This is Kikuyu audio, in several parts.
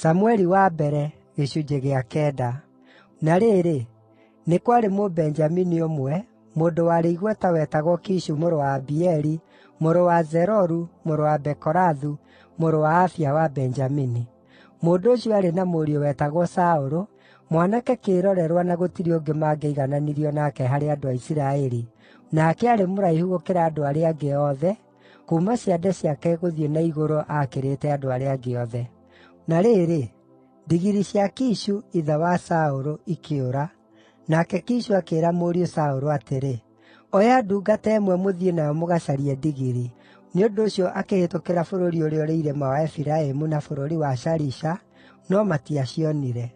Samũeli wa mbere, gĩcunjĩ gĩa 9. Na rĩrĩ, nĩ kwarĩ Mũbenjamini ũmwe, mũndũ warĩ igweta wetagwo Kishu mũrũ wa Abieli, mũrũ wa Zeroru, mũrũ wa Bekorathu, mũrũ wa Afia wa Benjamini. Mũndũ ũcio aarĩ na mũriũ wetagwo Saũlũ, mwanake kĩĩrorerwa na gũtirĩ ũngĩ mangĩaigananirio nake harĩ andũ a Isiraeli, nake aarĩ mũraihu gũkĩra andũ arĩa angĩ othe, kuuma ciande ciake gũthiĩ na igũrũ aakĩrĩte andũ arĩa angĩ othe. Na rĩrĩ, ndigiri cia Kishu, ithe wa Saũlũ, ikĩũra, nake Kishu akĩĩra mũriũ Saũlũ atĩrĩ, “Oya ndungata ĩmwe mũthiĩ nayo mũgacarie ndigiri.” Nĩ ũndũ ũcio akĩhĩtũkĩra bũrũri ũrĩa ũrĩ irĩma wa Efiraimu na bũrũri wa Shalisha, no matiacionire.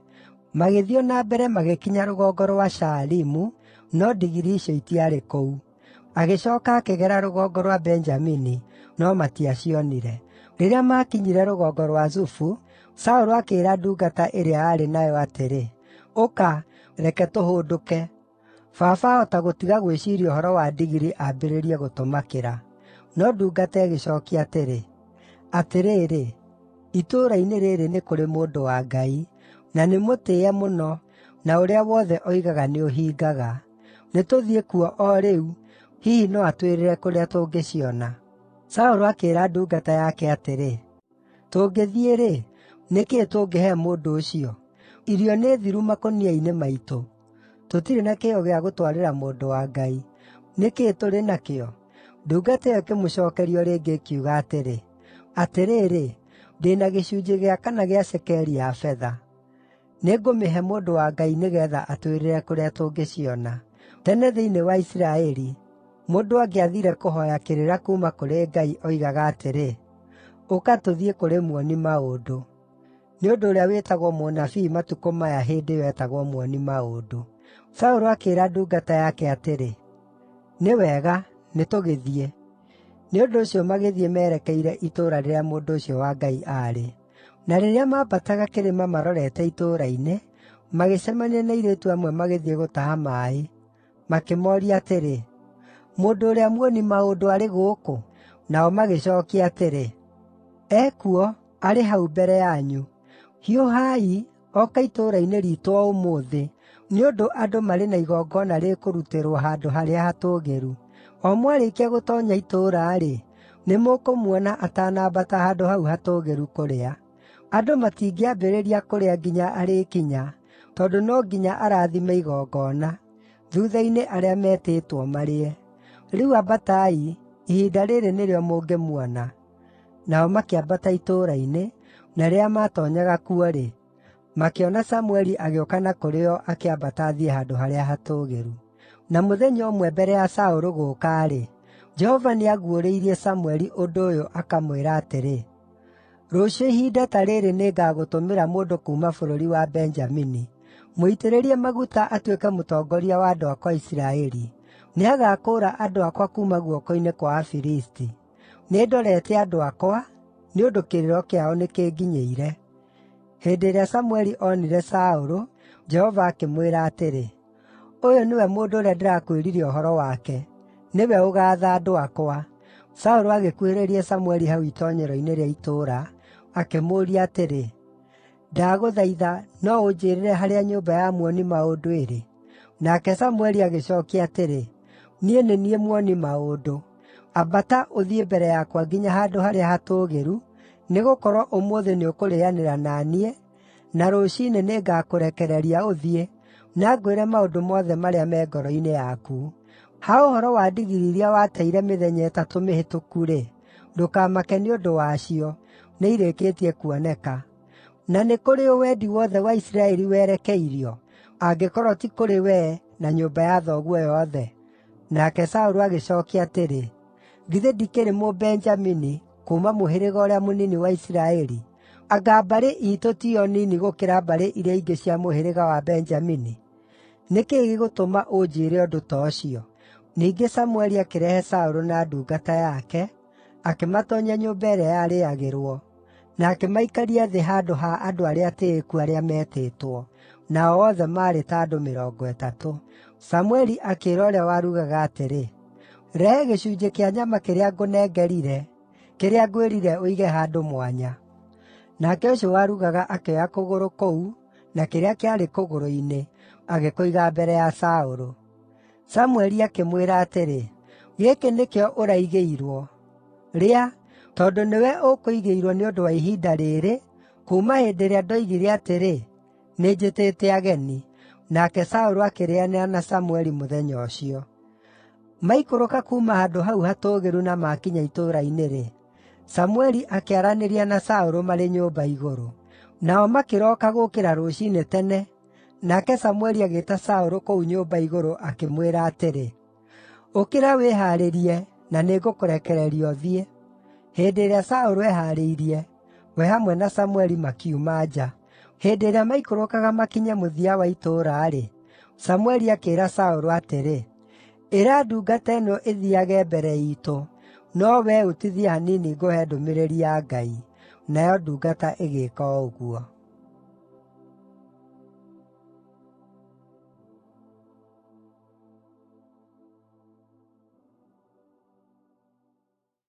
Magĩthiĩ o na mbere magĩkinya rũgongo rwa Shaalimu, no ndigiri icio itiarĩ kũu. Agĩcooka akĩgera rũgongo rwa Benjamini, no matiacionire. Rĩrĩa maakinyire rũgongo rwa Zufu, Saũlũ akĩĩra ndungata ĩrĩa aarĩ nayo atĩrĩ, “Ũka, reke tũhũndũke. Baba ahota gũtiga gwĩciiria ũhoro wa ndigiri ambĩrĩrie gũtũmakĩra.” No ndungata ĩgĩcookia atĩrĩ, “Atĩrĩrĩ, itũũra-inĩ rĩĩrĩ nĩ kũrĩ mũndũ wa Ngai, na nĩ mũtĩĩe mũno, na ũrĩa wothe oigaga nĩũhingaga. Nĩtũthiĩ kuo o rĩu, hihi no atwĩrĩre kũrĩa tũngĩciona.” Saũlũ akĩĩra ndungata yake atĩrĩ, “Tũngĩthiĩ-rĩ, nĩ kĩĩ tũngĩhe mũndũ ũcio? Irio nĩ thiru makũnia-inĩ maitũ. Tũtirĩ na kĩheo gĩa gũtwarĩra mũndũ wa Ngai. Nĩ kĩĩ tũrĩ nakĩo?” Ndungata ĩyo ĩkĩmũcookeria o rĩngĩ ĩkiuga atĩrĩ, “Atĩrĩrĩ, ndĩ na gĩcunjĩ gĩa 4 gĩa cekeri ya betha. Nĩngũmĩhe mũndũ wa Ngai nĩgeetha atwĩrĩre kũrĩa tũngĩciona.” Tene thĩinĩ wa Isiraeli, mũndũ angĩathiire kũhooya kĩrĩra kuuma kũrĩ Ngai oigaga atĩrĩ, “Ũka tũthiĩ kũrĩ muoni-maũndũ.” Nĩ ũndũ ũrĩa wĩtagwo mũnabii matukũ maya hĩndĩ ĩyo etagwo muoni-maũndũ. Saũlũ akĩĩra ndungata yake atĩrĩ, “Nĩ wega, nĩtũgĩthiĩ.” Nĩ ũndũ ũcio magĩthiĩ merekeire itũũra rĩrĩa mũndũ ũcio wa Ngai aarĩ. Na rĩrĩa maambataga kĩrĩma marorete itũũra-inĩ, magĩcemania na airĩtu amwe magĩthiĩ gũtaha maaĩ. Makĩmooria atĩrĩ, “Mũndũ ũrĩa muoni-maũndũ arĩ gũkũ?” Nao magĩcookia atĩrĩ, “Ekuo, arĩ hau mbere yanyu. Hiũhai, oka itũũra-inĩ riitũ o ũmũthĩ, nĩ ũndũ andũ marĩ na igongona rĩkũrutĩrwo handũ harĩa hatũũgĩru. O mwarĩkia gũtoonya itũũra-rĩ, nĩmũkũmuona atanambata handũ hau hatũũgĩru kũrĩa. Andũ matingĩambĩrĩria kũrĩa nginya arĩkinya, tondũ no nginya arathime igongona. Thuutha-inĩ arĩa metĩtwo marĩe. Rĩu ambatai, ihinda rĩrĩ nĩrĩo mũngĩmuona.” Nao makĩambata itũũra-inĩ, na rĩrĩa maatoonyaga kuo-rĩ, makĩona Samũeli agĩũka na kũrĩ o akĩambata athiĩ handũ harĩa hatũũgĩru. Na mũthenya ũmwe mbere ya Saũlũ gũũka-rĩ, Jehova nĩaguũrĩirie Samũeli ũndũ ũyũ akamwĩra atĩrĩ, “Rũciũ ihinda ta rĩrĩ nĩngagũtũmĩra mũndũ kuuma bũrũri wa Benjamini. Mũitĩrĩrie maguta atuĩke mũtongoria wa andũ akwa Isiraeli. Nĩagakũũra andũ akwa kuuma guoko-inĩ kwa Afilisti. Nĩndorete andũ akwa, nĩ ũndũ kĩrĩro kĩao nĩkĩnginyĩire.” Hĩndĩ ĩrĩa Samũeli onire Saũlũ, Jehova akĩmwĩra atĩrĩ, “Ũyũ nĩwe mũndũ ũrĩa ndĩrakwĩrire ũhoro wake, nĩwe ũgaatha andũ akwa.” Saũlũ agĩkuhĩrĩria Samũeli hau itoonyero-inĩ rĩa itũũra, akĩmũũria atĩrĩ, “Ndagũthaitha, no ũnjĩĩrĩre harĩa nyũmba ya muoni-maũndũ ĩrĩ?” Nake Samũeli agĩcookia atĩrĩ, “Niĩ nĩ niĩ muoni-maũndũ. Ambata ũthiĩ mbere yakwa nginya handũ harĩa hatũũgĩru, nĩgũkorwo ũmũthĩ nĩũkũrĩĩanĩra na niĩ, na rũciinĩ nĩngakũrekereria ũthiĩ, na ngwĩre maũndũ mothe marĩa me ngoro-inĩ yaku. Ha ũhoro wa ndigiri iria wateire mĩthenya 3 mĩhĩtũku-rĩ, ndũkamake nĩ ũndũ wacio, nĩirĩkĩtie kuoneka. Na nĩ kũrĩ ũ wendi wothe wa Isiraeli werekeirio, angĩkorwo ti kũrĩ wee na nyũmba ya thoguo yothe?” Nake Saũlũ agĩcookia atĩrĩ, “Githĩ ndikĩrĩ Mũbenjamini, kuuma mũhĩrĩga ũrĩa mũnini wa Isiraeli? Anga mbarĩ iitũ ti yo nini gũkĩra mbarĩ iria ingĩ cia mũhĩrĩga wa Benjamini? Nĩ kĩĩ gĩgũtũma ũnjĩĩre ũndũ ta ũcio?” Ningĩ Samũeli akĩrehe Saũlũ na ndungata yake, akĩmatoonyia nyũmba ĩrĩa yarĩagĩrwo, na akĩmaikaria thĩ handũ ha andũ arĩa atĩĩku arĩa metĩtwo, nao othe maarĩ ta andũ 30. Samũeli akĩĩra ũrĩa warugaga atĩrĩ, “Rehe gĩcunjĩ kĩa nyama kĩrĩa ngũnengerire, kĩrĩa ngwĩrire ũige handũ mwanya.” Nake ũcio warugaga akĩoya kũgũrũ kũu na kĩrĩa kĩarĩ kũgũrũ-inĩ, agĩkũiga mbere ya Saũlũ. Samũeli akĩmwĩra atĩrĩ, “Gĩkĩ nĩkĩo ũraigĩirwo. Rĩa, tondũ nĩwe ũkũigĩirwo nĩ ũndũ wa ihinda rĩĩrĩ, kuuma hĩndĩ ĩrĩa ndoigire atĩrĩ, ‘Nĩnjĩtĩte ageni.’ ” Nake Saũlũ akĩrĩĩanĩra na Samũeli mũthenya ũcio. Maikũrũka kuuma handũ hau hatũũgĩru na maakinya itũũra-inĩ-rĩ, Samũeli akĩaranĩria na Saũlũ marĩ nyũmba igũrũ. Nao makĩroka gũũkĩra rũciinĩ tene, nake Samũeli agĩĩta Saũlũ kũu nyũmba igũrũ, akĩmwĩra atĩrĩ, “Ũkĩra wĩhaarĩrie, na nĩngũkũrekereria ũthiĩ.” Hĩndĩ ĩrĩa Saũlũ ehaarĩirie, we hamwe na Samũeli makiuma nja. Hĩndĩ ĩrĩa maikũrũkaga makinye mũthia wa itũũra-rĩ, Samũeli akĩĩra Saũlũ atĩrĩ, “Ĩra ndungata ĩno ĩthiiage mbere iitũ, no wee ũtithie hanini ngũhe ndũmĩrĩri ya Ngai.” Nayo ndungata ĩgĩĩka o ũguo.